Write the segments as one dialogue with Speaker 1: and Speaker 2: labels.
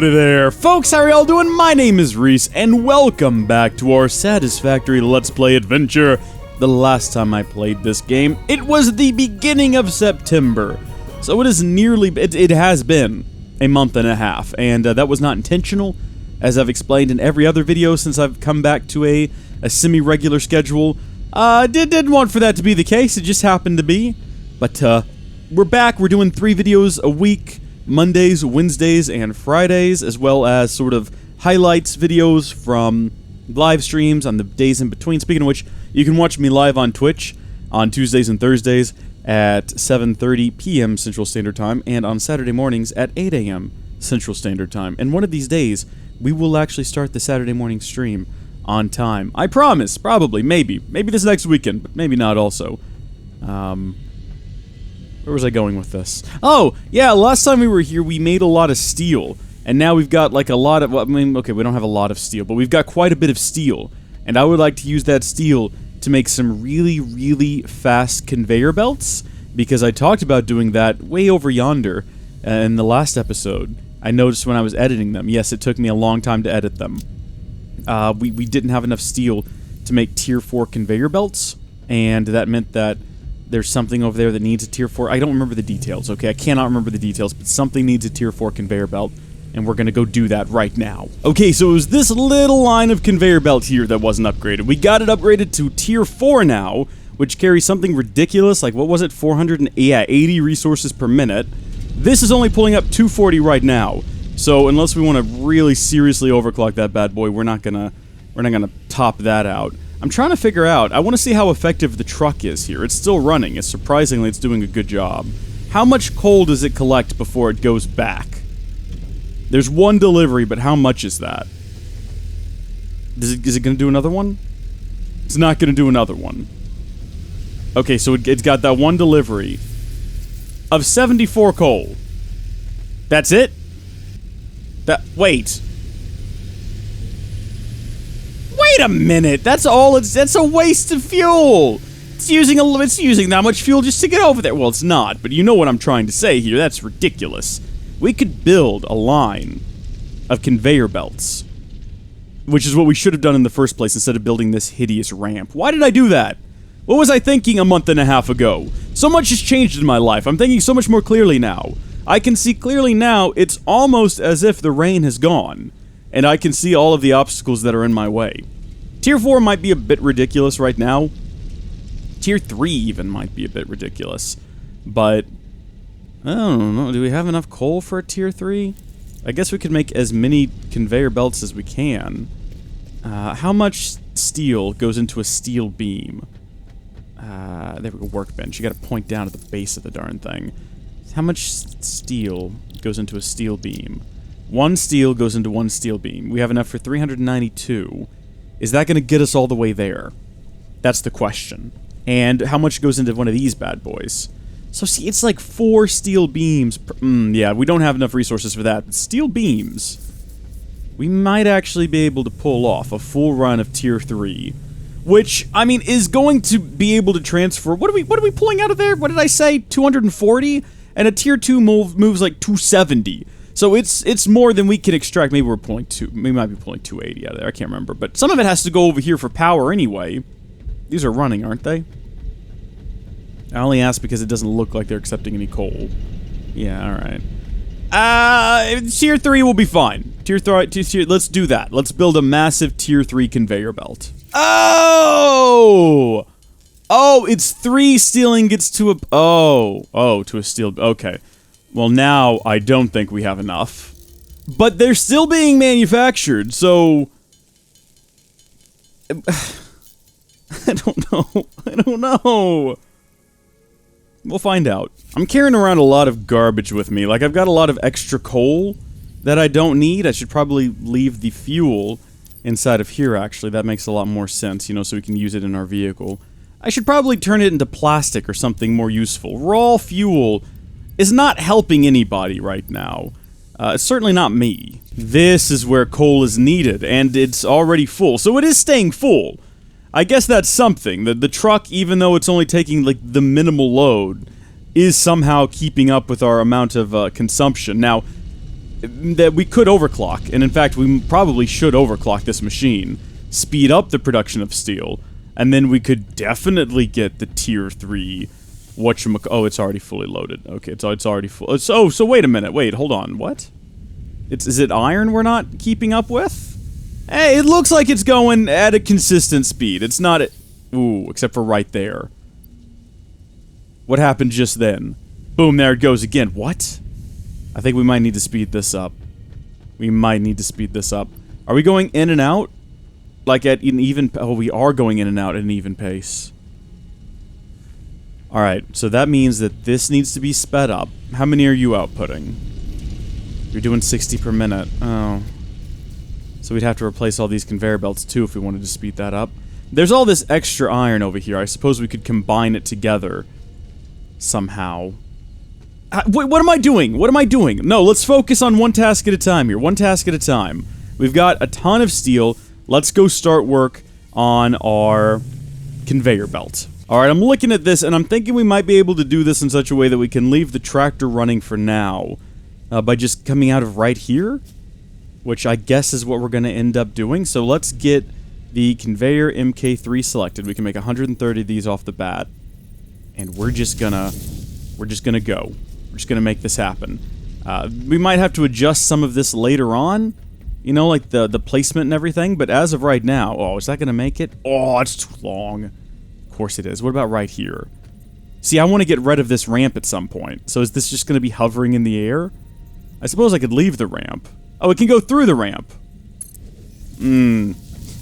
Speaker 1: Howdy there, folks, how are y'all doing? My name is Reese, and welcome back to our Satisfactory Let's Play adventure. The last time I played this game, it was the beginning of September, so it is it has been a month and a half, and that was not intentional, as I've explained in every other video since I've come back to a semi-regular schedule. Didn't want for that to be the case, it just happened to be, but we're back, we're doing 3 videos a week, Mondays, Wednesdays, and Fridays, as well as sort of highlights videos from live streams on the days in between. Speaking of which, you can watch me live on Twitch on Tuesdays and Thursdays at 7:30 p.m. Central Standard Time, and on Saturday mornings at 8 a.m. Central Standard Time. And one of these days, we will actually start the Saturday morning stream on time. I promise, probably, maybe. Maybe this next weekend, but maybe not also. Where was I going with this? Oh, yeah, last time we were here, we made a lot of steel. And now we've got, like, a lot of... Well, I mean, okay, we don't have a lot of steel, but we've got quite a bit of steel. And I would like to use that steel to make some really, really fast conveyor belts, because I talked about doing that way over yonder in the last episode. I noticed when I was editing them. Yes, it took me a long time to edit them. We didn't have enough steel to make tier 4 conveyor belts, and that meant that there's something over there that needs a tier 4. I don't remember the details, okay? I cannot remember the details, but something needs a tier 4 conveyor belt, and we're gonna go do that right now. Okay, so it was this little line of conveyor belt here that wasn't upgraded. We got it upgraded to tier 4 now, which carries something ridiculous, like, what was it? 480 resources per minute. This is only pulling up 240 right now, so unless we want to really seriously overclock that bad boy, we're not gonna top that out. I'm trying to figure out, I want to see how effective the truck is here. It's still running. Surprisingly, it's doing a good job. How much coal does it collect before it goes back? There's one delivery, but how much is that? Is it going to do another one? It's not going to do another one. Okay, so it's got that one delivery of 74 coal. That's it? Wait. Wait a minute, that's a waste of fuel! It's using that much fuel just to get over there. Well, it's not, but you know what I'm trying to say here, that's ridiculous. We could build a line of conveyor belts, which is what we should have done in the first place instead of building this hideous ramp. Why did I do that? What was I thinking a month and a half ago? So much has changed in my life, I'm thinking so much more clearly now. I can see clearly now, it's almost as if the rain has gone, and I can see all of the obstacles that are in my way. Tier 4 might be a bit ridiculous right now. Tier 3 even might be a bit ridiculous. But, I don't know, do we have enough coal for a tier 3? I guess we could make as many conveyor belts as we can. How much steel goes into a steel beam? There we go, workbench. You gotta point down at the base of the darn thing. How much steel goes into a steel beam? 1 steel goes into 1 steel beam. We have enough for 392. Is that going to get us all the way there? That's the question. And how much goes into one of these bad boys? So see, it's like 4 steel beams per, yeah, we don't have enough resources for that. But steel beams, we might actually be able to pull off a full run of tier 3. Which, I mean, is going to be able to transfer... What are we pulling out of there? What did I say? 240? And a tier 2 moves like 270. So it's more than we can extract. Maybe we're pulling we might be pulling 280 out of there. I can't remember. But some of it has to go over here for power anyway. These are running, aren't they? I only ask because it doesn't look like they're accepting any coal. Yeah, alright. Tier 3 will be fine. Tier 3, let's do that. Let's build a massive tier 3 conveyor belt. Oh! Oh, it's 3 steel ingots to a... Oh, to a steel... Okay. Well, now, I don't think we have enough. But they're still being manufactured, so... I don't know. We'll find out. I'm carrying around a lot of garbage with me. Like, I've got a lot of extra coal that I don't need. I should probably leave the fuel inside of here, actually. That makes a lot more sense, you know, so we can use it in our vehicle. I should probably turn it into plastic or something more useful. Raw fuel is not helping anybody right now. It's certainly not me. This is where coal is needed, and it's already full, so it is staying full. I guess that's something. The truck, even though it's only taking, like, the minimal load, is somehow keeping up with our amount of consumption. Now, that we could overclock, and in fact, we probably should overclock this machine, speed up the production of steel, and then we could definitely get the tier 3 whatchamacallit. Oh, it's already fully loaded. Okay, it's already full. So wait a minute. Wait, hold on. What? Is it iron we're not keeping up with? Hey, it looks like it's going at a consistent speed. It's not ooh, except for right there. What happened just then? Boom, there it goes again. What? I think we might need to speed this up. We might need to speed this up. Are we going in and out? Like at an even... Oh, we are going in and out at an even pace. Alright, so that means that this needs to be sped up. How many are you outputting? You're doing 60 per minute. Oh. So we'd have to replace all these conveyor belts too if we wanted to speed that up. There's all this extra iron over here. I suppose we could combine it together somehow. Wait, what am I doing? What am I doing? No, let's focus on one task at a time here. One task at a time. We've got a ton of steel. Let's go start work on our conveyor belt. Alright, I'm looking at this and I'm thinking we might be able to do this in such a way that we can leave the tractor running for now. By just coming out of right here. Which I guess is what we're going to end up doing. So let's get the conveyor MK3 selected. We can make 130 of these off the bat. And we're just gonna go. We're just gonna make this happen. We might have to adjust some of this later on. You know, like the placement and everything. But as of right now... Oh, is that gonna make it? Oh, it's too long. Of course it is. What about right here? See, I want to get rid of this ramp at some point. So is this just gonna be hovering in the air? I suppose I could leave the ramp. Oh, it can go through the ramp. And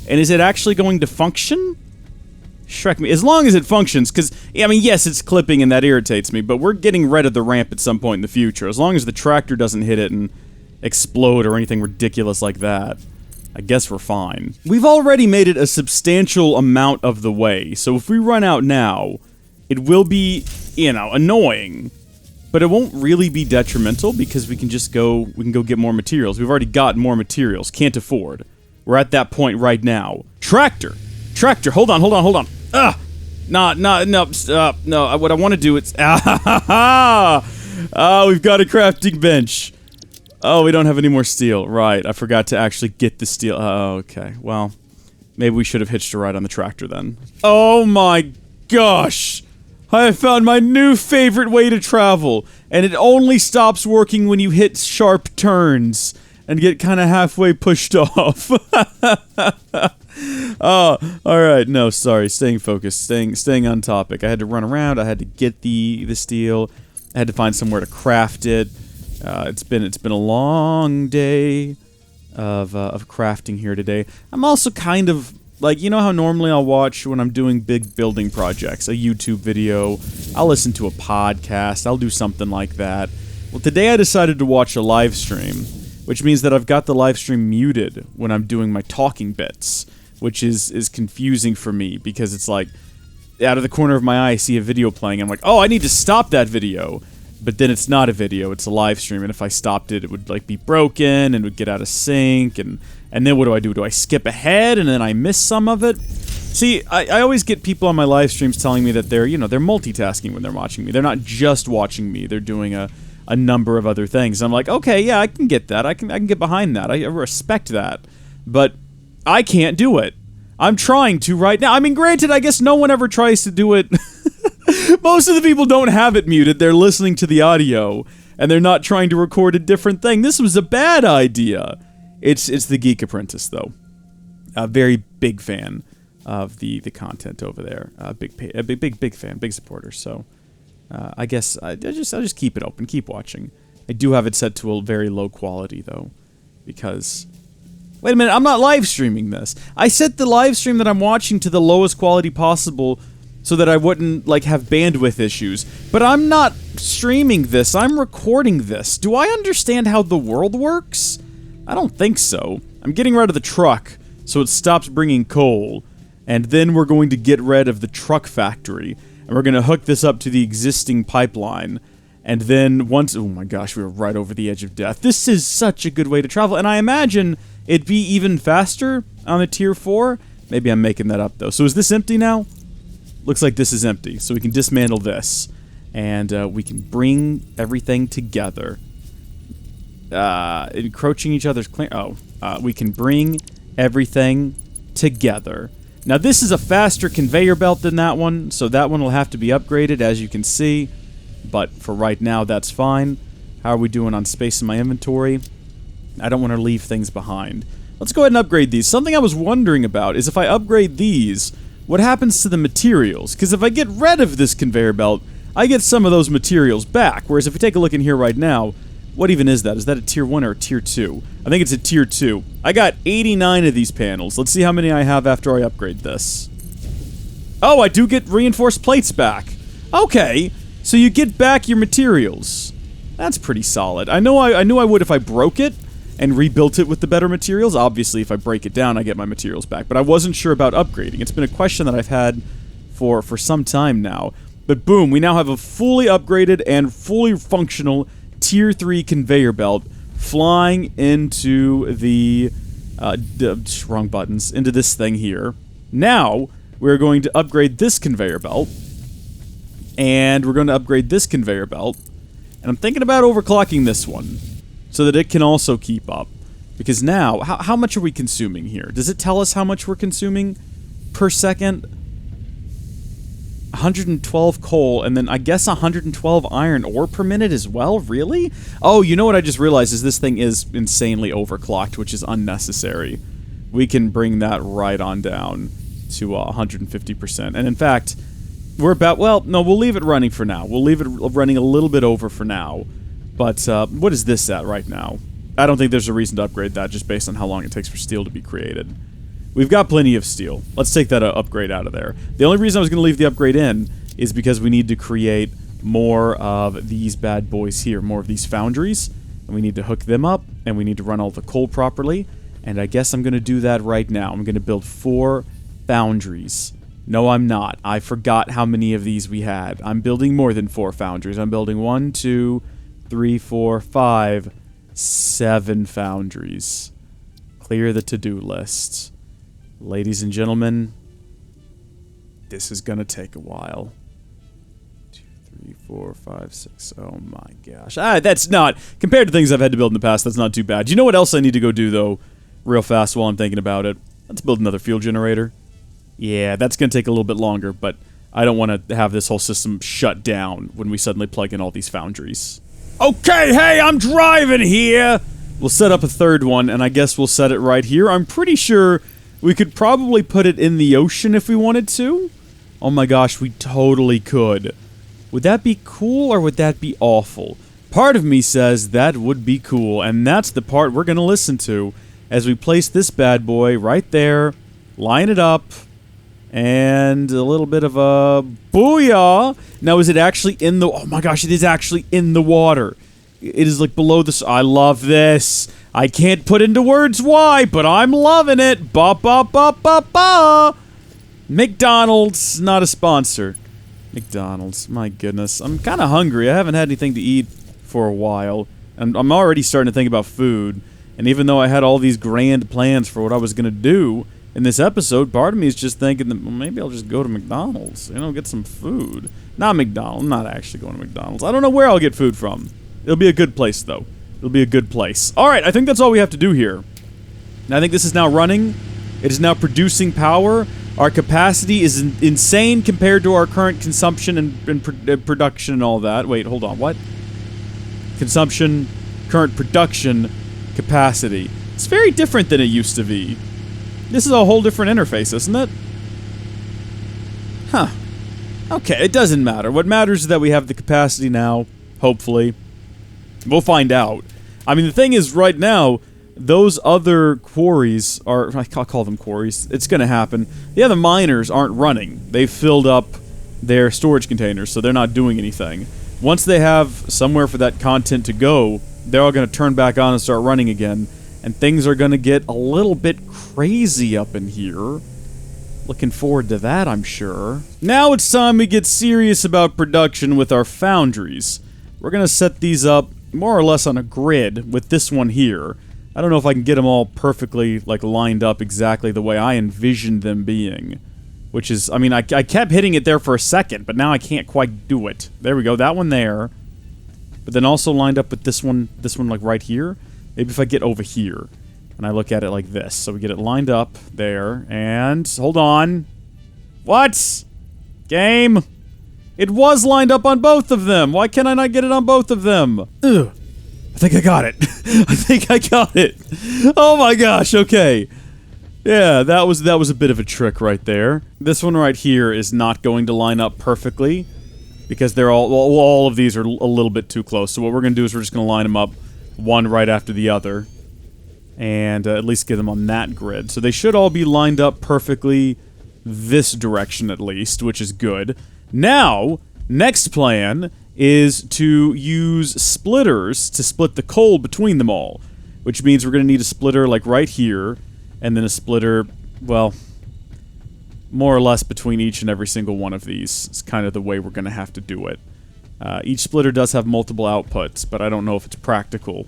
Speaker 1: is it actually going to function? Shrek me. As long as it functions, because, I mean, yes, it's clipping and that irritates me, but we're getting rid of the ramp at some point in the future. As long as the tractor doesn't hit it and explode or anything ridiculous like that, I guess we're fine. We've already made it a substantial amount of the way, so if we run out now, it will be, you know, annoying. But it won't really be detrimental because we can go get more materials. We've already got more materials. Can't afford. We're at that point right now. Tractor! Tractor, hold on. No, stop. No, what I want to do is... we've got a crafting bench. Oh, we don't have any more steel. Right, I forgot to actually get the steel. Oh, okay. Well, maybe we should have hitched a ride on the tractor then. Oh my gosh! I have found my new favorite way to travel, and it only stops working when you hit sharp turns and get kind of halfway pushed off. Oh, alright, no, sorry, staying focused, staying on topic. I had to run around, I had to get the steel, I had to find somewhere to craft it. It's been a long day of crafting here today. I'm also kind of... Like, you know how normally I'll watch when I'm doing big building projects, a YouTube video, I'll listen to a podcast, I'll do something like that. Well, today I decided to watch a live stream, which means that I've got the live stream muted when I'm doing my talking bits, which is confusing for me, because it's like, out of the corner of my eye I see a video playing, I'm like, oh, I need to stop that video. But then it's not a video, it's a live stream, and if I stopped it, it would, like, be broken, and would get out of sync, and then what do? Do I skip ahead, and then I miss some of it? See, I always get people on my live streams telling me that they're, you know, they're multitasking when they're watching me. They're not just watching me, they're doing a number of other things. And I'm like, okay, yeah, I can get that, I can get behind that, I respect that. But I can't do it. I'm trying to right now. I mean, granted, I guess no one ever tries to do it... Most of the people don't have it muted, they're listening to the audio, and they're not trying to record a different thing. This was a bad idea. It's the Geek Apprentice, though. A very big fan of the content over there. Big fan, big supporter, so... I guess I'll just keep it open, keep watching. I do have it set to a very low quality, though, because... Wait a minute, I'm not live streaming this. I set the live stream that I'm watching to the lowest quality possible so that I wouldn't, like, have bandwidth issues. But I'm not streaming this, I'm recording this. Do I understand how the world works? I don't think so. I'm getting rid of the truck, so it stops bringing coal. And then we're going to get rid of the truck factory. And we're going to hook this up to the existing pipeline. And then once... Oh my gosh, we were right over the edge of death. This is such a good way to travel. And I imagine it'd be even faster on the tier 4. Maybe I'm making that up, though. So is this empty now? Looks like this is empty. So we can dismantle this. And we can bring everything together. encroaching each other's clear. We can bring everything together. Now this is a faster conveyor belt than that one, so that one will have to be upgraded, as you can see. But for right now, that's fine. How are we doing on space in my inventory? I don't want to leave things behind. Let's go ahead and upgrade these. Something I was wondering about is if I upgrade these, what happens to the materials? Because if I get rid of this conveyor belt, I get some of those materials back. Whereas if we take a look in here right now, what even is that? Is that a tier 1 or a tier 2? I think it's a tier 2. I got 89 of these panels. Let's see how many I have after I upgrade this. Oh, I do get reinforced plates back. Okay, so you get back your materials. That's pretty solid. I knew I would if I broke it and rebuilt it with the better materials. Obviously, if I break it down, I get my materials back. But I wasn't sure about upgrading. It's been a question that I've had for some time now. But boom, we now have a fully upgraded and fully functional tier 3 conveyor belt flying into the wrong buttons, into this thing here. Now, we're going to upgrade this conveyor belt. And we're going to upgrade this conveyor belt. And I'm thinking about overclocking this one so that it can also keep up. Because now, how much are we consuming here? Does it tell us how much we're consuming per second? 112 coal, and then I guess 112 iron ore per minute as well? Really? Oh, you know what I just realized is this thing is insanely overclocked, which is unnecessary. We can bring that right on down to 150%. And in fact, we're about, well, no, we'll leave it running for now. We'll leave it running a little bit over for now. But what is this at right now? I don't think there's a reason to upgrade that just based on how long it takes for steel to be created. We've got plenty of steel. Let's take that upgrade out of there. The only reason I was going to leave the upgrade in is because we need to create more of these bad boys here, more of these foundries. And we need to hook them up, and we need to run all the coal properly. And I guess I'm going to do that right now. I'm going to build 4 foundries. No, I'm not. I forgot how many of these we had. I'm building more than 4 foundries. I'm building 1, 2, 3, 4, 5, 7 foundries. Clear the to-do list. Ladies and gentlemen, this is gonna take a while. 2, 3, 4, 5, 6. Oh my gosh. That's not, compared to things I've had to build in the past, that's not too bad. You know what else I need to go do, though, real fast while I'm thinking about it? Let's build another fuel generator. Yeah, that's gonna take a little bit longer, but I don't want to have this whole system shut down when we suddenly plug in all these foundries. Okay, hey, I'm driving here! We'll set up a third one, and I guess we'll set it right here. I'm pretty sure we could probably put it in the ocean if we wanted to. Oh my gosh, we totally could. Would that be cool or would that be awful? Part of me says that would be cool, and that's the part we're going to listen to as we place this bad boy right there, line it up, and a little bit of a booyah. Now, is it actually in the... Oh my gosh, it is actually in the water. It is like below the... I love this. I can't put into words why, but I'm loving it. Ba ba ba ba ba. McDonald's, not a sponsor. McDonald's, my goodness. I'm kind of hungry. I haven't had anything to eat for a while. And I'm already starting to think about food. And even though I had all these grand plans for what I was going to do in this episode, part of me is just thinking that, well, maybe I'll just go to McDonald's, you know, get some food. Not McDonald's. I'm not actually going to McDonald's. I don't know where I'll get food from. It'll be a good place, though. It'll be a good place. Alright, I think that's all we have to do here. And I think this is now running. It is now producing power. Our capacity is insane compared to our current consumption and production and all that. Wait, hold on. What? Consumption, current production, capacity. It's very different than it used to be. This is a whole different interface, isn't it? Huh. Okay, it doesn't matter. What matters is that we have the capacity now, hopefully. We'll find out. I mean, the thing is, right now, those other quarries are... I'll call them quarries. It's gonna happen. The other miners aren't running. They've filled up their storage containers, so they're not doing anything. Once they have somewhere for that content to go, they're all gonna turn back on and start running again. And things are gonna get a little bit crazy up in here. Looking forward to that, I'm sure. Now it's time we get serious about production with our foundries. We're gonna set these up more or less on a grid with this one here. I don't know if I can get them all perfectly, like, lined up exactly the way I envisioned them being. Which is, I mean, I kept hitting it there for a second, but now I can't quite do it. There we go, that one there. but then also lined up with this one like right here. Maybe if I get over here and I look at it like this. So we get it lined up there, and hold on. What? Game? It was lined up on both of them. Why can't I not get it on both of them? Ugh. I think I got it. I think I got it. Oh my gosh, okay. Yeah, that was a bit of a trick right there. This one right here is not going to line up perfectly because they're all of these are a little bit too close. So what we're going to do is we're just going to line them up one right after the other and at least get them on that grid. So they should all be lined up perfectly this direction at least, which is good. Now, next plan is to use splitters to split the coal between them all, which means we're going to need a splitter like right here, and then a splitter, well, more or less between each and every single one of these. It's kind of the way we're going to have to do it. Each splitter does have multiple outputs, but I don't know if it's practical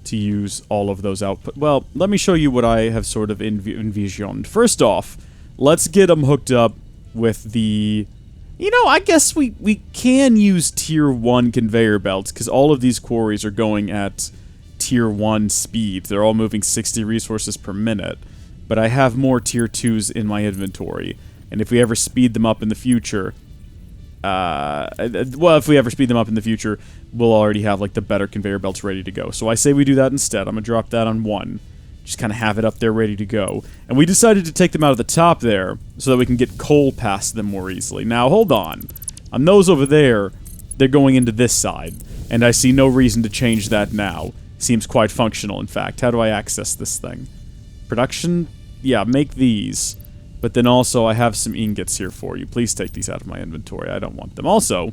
Speaker 1: to use all of those outputs. Well, let me show you what I have sort of envisioned. First off, let's get them hooked up with the... You know, I guess we can use Tier 1 conveyor belts, because all of these quarries are going at Tier 1 speed. They're all moving 60 resources per minute. But I have more Tier 2s in my inventory. And if we ever speed them up in the future... if we ever speed them up in the future, we'll already have, like, the better conveyor belts ready to go. So I say we do that instead. I'm gonna drop that on 1. Just kind of have it up there ready to go. And we decided to take them out of the top there so that we can get coal past them more easily. Now, hold on. On those over there, they're going into this side. And I see no reason to change that now. Seems quite functional, in fact. How do I access this thing? Production? Yeah, make these. But then also, I have some ingots here for you. Please take these out of my inventory. I don't want them. Also,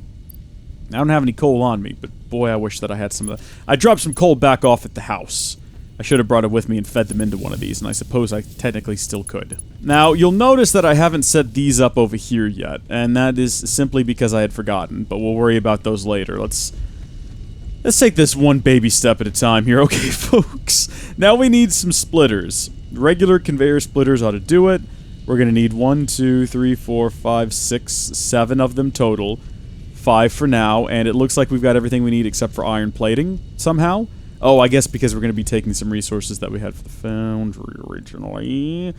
Speaker 1: I don't have any coal on me, but boy, I wish that I had some of that. I dropped some coal back off at the house. I should have brought it with me and fed them into one of these, and I suppose I technically still could. Now, you'll notice that I haven't set these up over here yet, and that is simply because I had forgotten, but we'll worry about those later. Let's take this one baby step at a time here, okay, folks? Now we need some splitters. Regular conveyor splitters ought to do it. We're going to need 1, 2, 3, 4, 5, 6, 7 of them total. 5 for now, and it looks like we've got everything we need except for iron plating, somehow. Oh, I guess because we're going to be taking some resources that we had for the foundry originally.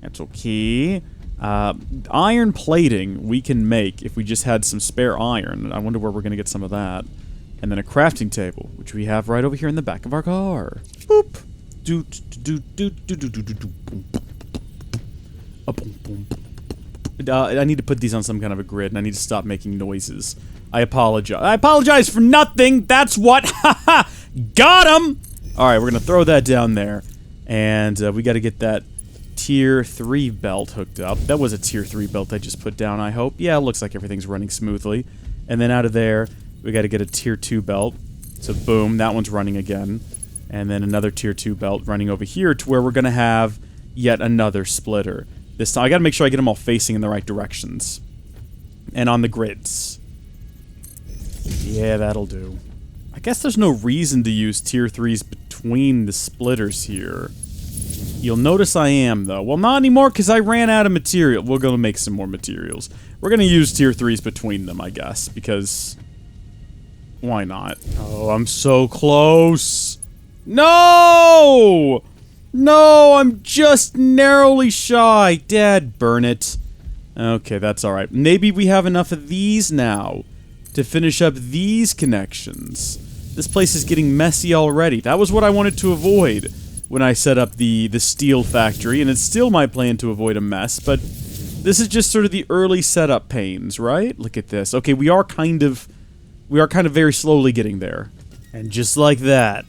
Speaker 1: That's okay. Iron plating we can make if we just had some spare iron. I wonder where we're going to get some of that. And then a crafting table, which we have right over here in the back of our car. Boop. I need to put these on some kind of a grid, and I need to stop making noises. I apologize. I apologize for nothing! That's what! Haha! Got him! Alright, we're gonna throw that down there. And we gotta get that Tier 3 belt hooked up. That was a Tier 3 belt I just put down, I hope. Yeah, it looks like everything's running smoothly. And then out of there, we gotta get a Tier 2 belt. So boom, that one's running again. And then another Tier 2 belt running over here to where we're gonna have yet another splitter. This time, I gotta make sure I get them all facing in the right directions. And on the grids. Yeah, that'll do. I guess there's no reason to use Tier 3s between the splitters here. You'll notice I am, though. Well, not anymore, because I ran out of material. We're gonna make some more materials. We're gonna use Tier 3s between them, I guess, because... why not? Oh, I'm so close! No! No, I'm just narrowly shy. Dad, burn it. Okay, that's alright. Maybe we have enough of these now to finish up these connections. This place is getting messy already. That was what I wanted to avoid when I set up the steel factory, and it's still my plan to avoid a mess, but this is just sort of the early setup pains, right? Look at this. Okay, we are kind of very slowly getting there. And just like that,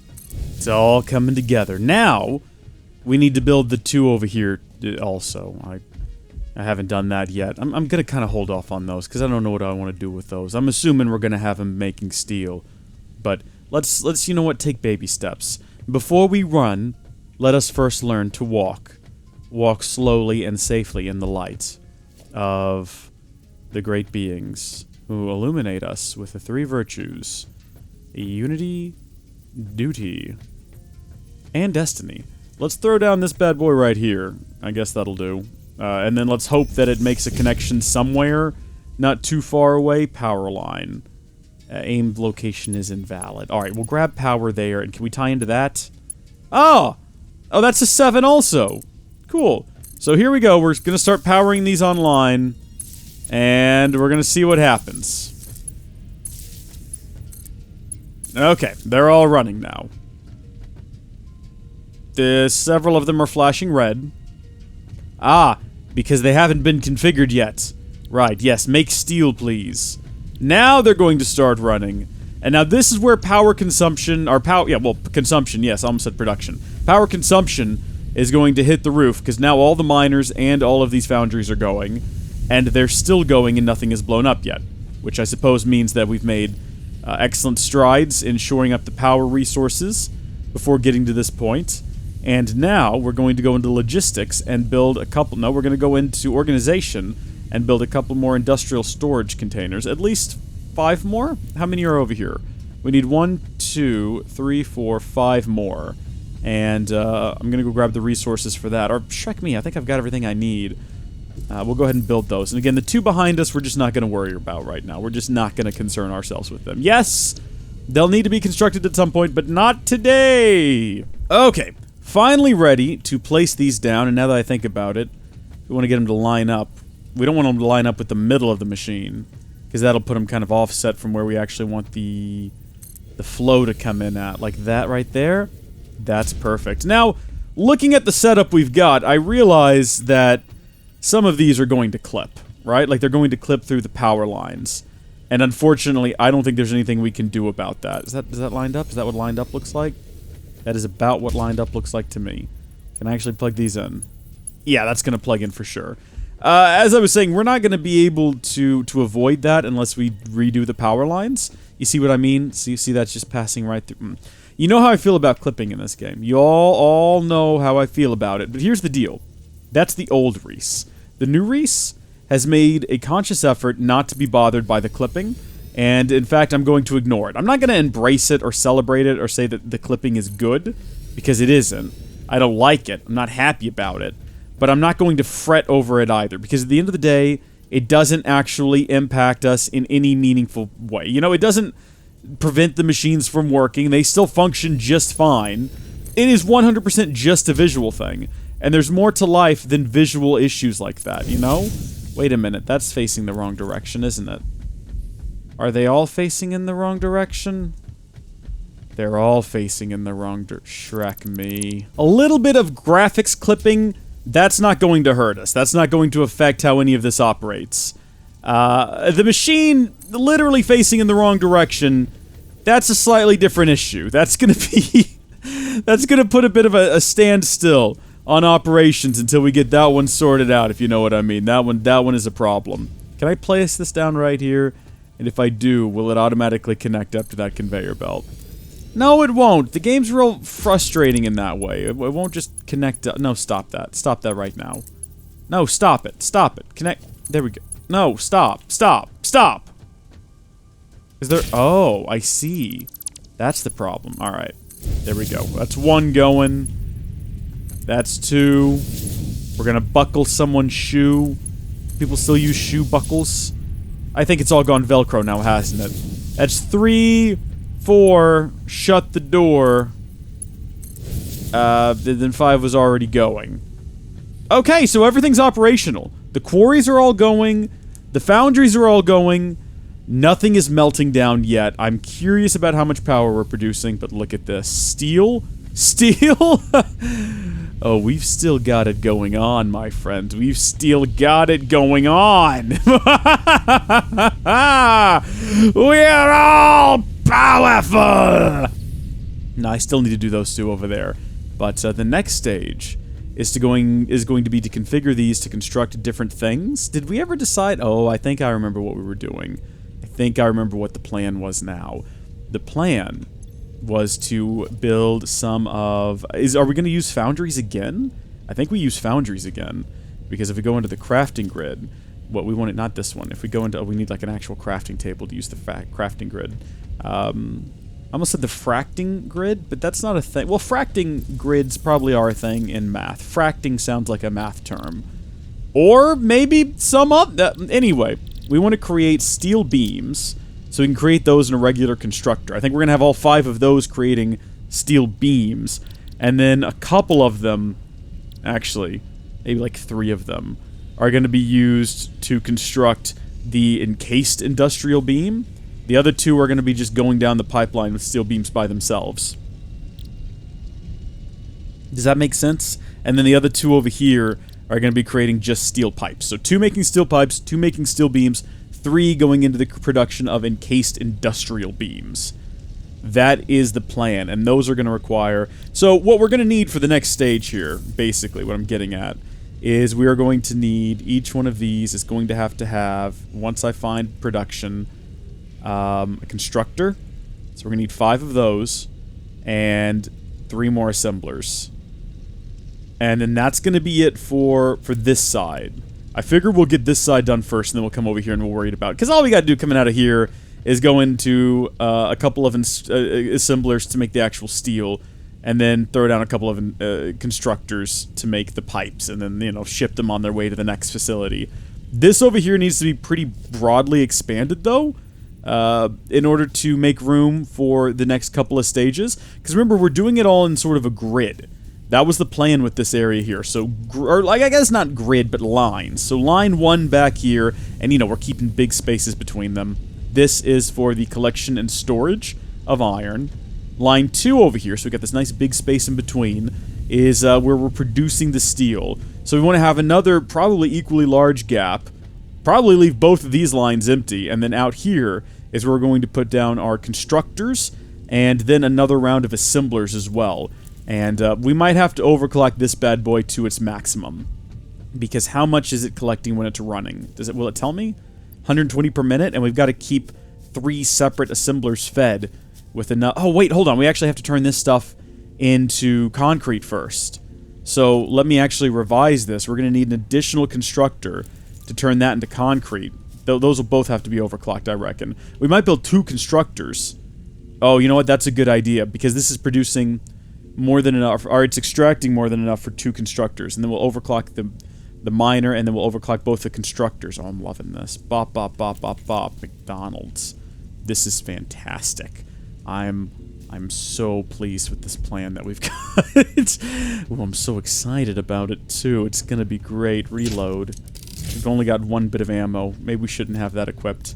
Speaker 1: it's all coming together. Now, we need to build the 2 over here also. I haven't done that yet. I'm gonna kind of hold off on those, because I don't know what I want to do with those. I'm assuming we're gonna have them making steel. But let's, you know what, take baby steps. Before we run, let us first learn to walk. Walk slowly and safely in the light of the great beings who illuminate us with the 3 virtues. Unity, duty, and destiny. Let's throw down this bad boy right here. I guess that'll do. And then let's hope that it makes a connection somewhere, not too far away. Power line. Aim location is invalid. Alright, we'll grab power there, and can we tie into that? Oh! Oh, that's a 7 also! Cool. So here we go, we're gonna start powering these online, and we're gonna see what happens. Okay, they're all running now. Several of them are flashing red. Ah, because they haven't been configured yet. Right, yes, make steel, please. Now they're going to start running. And now this is where power consumption, or consumption, yes, I almost said production. Power consumption is going to hit the roof, because now all the miners and all of these foundries are going, and they're still going and nothing is blown up yet. Which I suppose means that we've made excellent strides in shoring up the power resources before getting to this point. And now we're going to go into logistics and build a couple, no, we're going to go into organization and build a couple more industrial storage containers. At least 5 more? How many are over here? We need 1, 2, 3, 4, 5 more. And I'm going to go grab the resources for that. Or, shrek me, I think I've got everything I need. We'll go ahead and build those. And again, the 2 behind us, we're just not going to worry about right now. We're just not going to concern ourselves with them. Yes, they'll need to be constructed at some point, but not today. Okay, finally ready to place these down. And now that I think about it, we want to get them to line up. We don't want them to line up with the middle of the machine, because that'll put them kind of offset from where we actually want the flow to come in at. Like that right there. That's perfect. Now, looking at the setup we've got, I realize that some of these are going to clip, right? Like, they're going to clip through the power lines. And unfortunately, I don't think there's anything we can do about that. Is that lined up? Is that what lined up looks like? That is about what lined up looks like to me. Can I actually plug these in? Yeah, that's going to plug in for sure. As I was saying, we're not going to be able to avoid that unless we redo the power lines. You see what I mean? See that's just passing right through. You know how I feel about clipping in this game. You all know how I feel about it. But here's the deal. That's the old Reese. The new Reese has made a conscious effort not to be bothered by the clipping. And in fact, I'm going to ignore it. I'm not going to embrace it or celebrate it or say that the clipping is good, because it isn't. I don't like it. I'm not happy about it. But I'm not going to fret over it either, because at the end of the day, it doesn't actually impact us in any meaningful way. You know, it doesn't prevent the machines from working. They still function just fine. It is 100% just a visual thing. And there's more to life than visual issues like that, you know? Wait a minute, that's facing the wrong direction, isn't it? Are they all facing in the wrong direction? They're all facing in the wrong direction. Shrek me. A little bit of graphics clipping, that's not going to hurt us. That's not going to affect how any of this operates. The machine literally facing in the wrong direction, that's a slightly different issue. That's gonna be... that's gonna put a bit of a standstill on operations until we get that one sorted out, if you know what I mean. That one is a problem. Can I place this down right here? And if I do, will it automatically connect up to that conveyor belt? No, it won't. The game's real frustrating in that way. It won't just connect up. No, stop that. Stop that right now. No, stop it. Stop it. Connect. There we go. No, stop. Stop. Stop! Is there... Oh, I see. That's the problem. Alright. There we go. That's 1 going. That's 2. We're gonna buckle someone's shoe. People still use shoe buckles. I think it's all gone Velcro now, hasn't it? That's 3, 4, shut the door. Then 5 was already going. Okay, so everything's operational. The quarries are all going. The foundries are all going. Nothing is melting down yet. I'm curious about how much power we're producing, but look at this. Steel? Steel? Oh, we've still got it going on, my friends. We've still got it going on. We're all powerful! No, I still need to do those 2 over there. But the next stage is going to be to configure these to construct different things. Did we ever decide? Oh, I think I remember what we were doing. I think I remember what the plan was now. The plan was to build some of... Are we going to use foundries again? I think we use foundries again. Because if we go into the crafting grid... What we wanted, not this one. If we go into... we need like an actual crafting table to use the crafting grid. I almost said the fracting grid, but that's not a thing. Well, fracting grids probably are a thing in math. Fracting sounds like a math term. Or maybe some up... anyway, we want to create steel beams So we can create those in a regular constructor. I think we're going to have all 5 of those creating steel beams. And then a couple of them, actually, maybe like 3 of them, are going to be used to construct the encased industrial beam. The other 2 are going to be just going down the pipeline with steel beams by themselves. Does that make sense? And then the other 2 over here are going to be creating just steel pipes. So 2 making steel pipes, 2 making steel beams, 3 going into the production of encased industrial beams. That is the plan, and those are going to require... So what we're going to need for the next stage here, basically, what I'm getting at, is we are going to need... Each one of these is going to have, once I find production, a constructor. So we're going to need 5 of those, and 3 more assemblers. And then that's going to be it for this side. I figure we'll get this side done first, and then we'll come over here and we'll worry about it. Because all we got to do coming out of here is go into a couple of assemblers to make the actual steel, and then throw down a couple of constructors to make the pipes, and then, you know, ship them on their way to the next facility. This over here needs to be pretty broadly expanded, though, in order to make room for the next couple of stages. Because remember, we're doing it all in sort of a grid. That was the plan with this area here. So, or like, I guess not grid, but lines. So line 1 back here, and, you know, we're keeping big spaces between them. This is for the collection and storage of iron. Line 2 over here, so we got this nice big space in between, is where we're producing the steel. So we want to have another probably equally large gap. Probably leave both of these lines empty, and then out here is where we're going to put down our constructors, and then another round of assemblers as well. And we might have to overclock this bad boy to its maximum. Because how much is it collecting when it's running? Will it tell me? 120 per minute, and we've got to keep 3 separate assemblers fed with enough... Oh, wait, hold on. We actually have to turn this stuff into concrete first. So let me actually revise this. We're going to need an additional constructor to turn that into concrete. Those will both have to be overclocked, I reckon. We might build 2 constructors. Oh, you know what? That's a good idea, because this is producing more than enough, or it's extracting more than enough for 2 constructors, and then we'll overclock the miner, and then we'll overclock both the constructors. Oh, I'm loving this. Bop, bop, bop, bop, bop. McDonald's. This is fantastic. I'm so pleased with this plan that we've got. Oh, I'm so excited about it, too. It's gonna be great. Reload. We've only got 1 bit of ammo. Maybe we shouldn't have that equipped.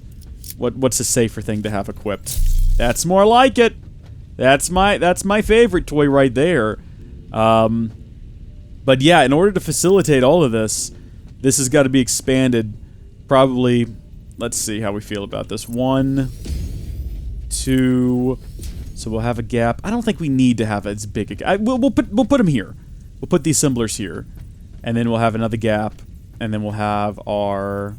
Speaker 1: What's a safer thing to have equipped? That's more like it! That's my favorite toy right there. But yeah, in order to facilitate all of this, this has got to be expanded. Probably, let's see how we feel about this. 1, 2. So we'll have a gap. I don't think we need to have as big a gap. We'll put them here. We'll put the assemblers here, and then we'll have another gap, and then we'll have our.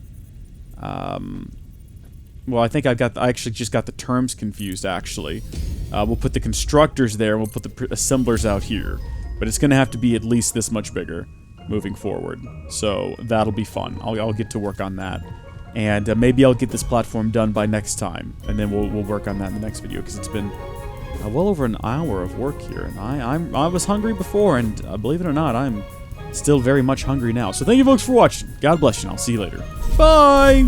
Speaker 1: Well, I think I actually just got the terms confused, actually. We'll put the constructors there, and we'll put the assemblers out here. But it's going to have to be at least this much bigger moving forward. So that'll be fun. I'll get to work on that. And maybe I'll get this platform done by next time. And then we'll work on that in the next video, because it's been well over an hour of work here. And I was hungry before, and believe it or not, I'm still very much hungry now. So thank you folks for watching. God bless you, and I'll see you later. Bye!